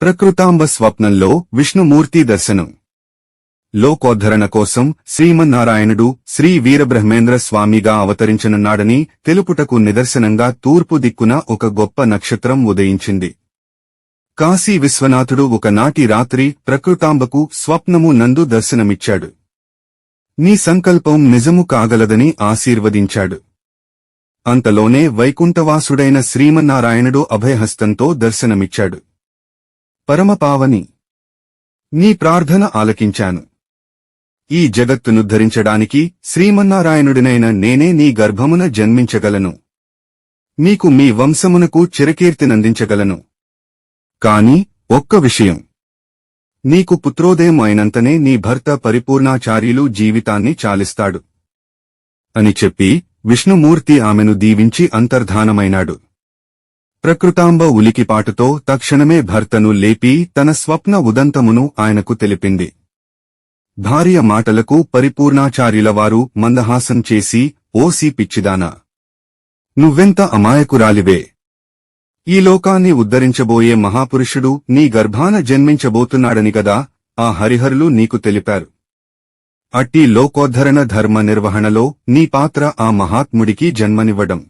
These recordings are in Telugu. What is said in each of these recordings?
ప్రకృతాంబ స్వప్నంలో విష్ణుమూర్తి దర్శనం. లోకోద్ధరణ కోసం శ్రీమన్నారాయణుడు శ్రీ వీరబ్రహ్మేంద్ర స్వామిగా అవతరించనున్నాడని తెలుపుటకు నిదర్శనంగా తూర్పు దిక్కున ఒక గొప్ప నక్షత్రం ఉదయించింది. కాశీ విశ్వనాథుడు ఒకనాటి రాత్రి ప్రకృతాంబకు స్వప్నము నందు దర్శనమిచ్చాడు. నీ సంకల్పం నిజము కాగలదని ఆశీర్వదించాడు. అంతలోనే వైకుంఠవాసుడైన శ్రీమన్నారాయణుడు అభయహస్తంతో దర్శనమిచ్చాడు. పరమపావని, నీ ప్రార్థన ఆలకించాను. ఈ జగత్తునుద్ధరించడానికి శ్రీమన్నారాయణుడినైన నేనే నీ గర్భమున జన్మించగలను. నీకు మీ వంశమునకు చిరకీర్తినందించగలను. కాని ఒక్క విషయం, నీకు పుత్రోదయం అయినంతనే నీ భర్త పరిపూర్ణాచార్యులు జీవితాన్ని చాలిస్తాడు అని చెప్పి విష్ణుమూర్తి ఆమెను దీవించి అంతర్ధానమైనాడు. ప్రకృతాంబ ఉలికిపాటుతో తక్షణమే భర్తను లేపి తన స్వప్న ఉదంతమును ఆయనకు తెలిపింది. భార్య మాటలకు పరిపూర్ణాచార్యులవారు మందహాసం చేసి, ఓసి పిచ్చిదానా, నువ్వెంత అమాయకురాలివే! ఈ లోకాన్ని ఉద్ధరించబోయే మహాపురుషుడు నీ గర్భాన జన్మించబోతున్నాడని గదా ఆ హరిహరులు నీకు తెలిపారు. అట్టి లోకోద్ధరణ ధర్మ నిర్వహణలో నీ పాత్ర ఆ మహాత్ముడికి జన్మనివ్వడం.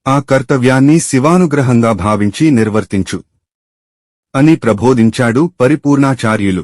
ఆ కర్తవ్యాన్ని శివానుగ్రహంగా భావించి నిర్వర్తించు అని ప్రబోధించాడు పరిపూర్ణాచార్యులు.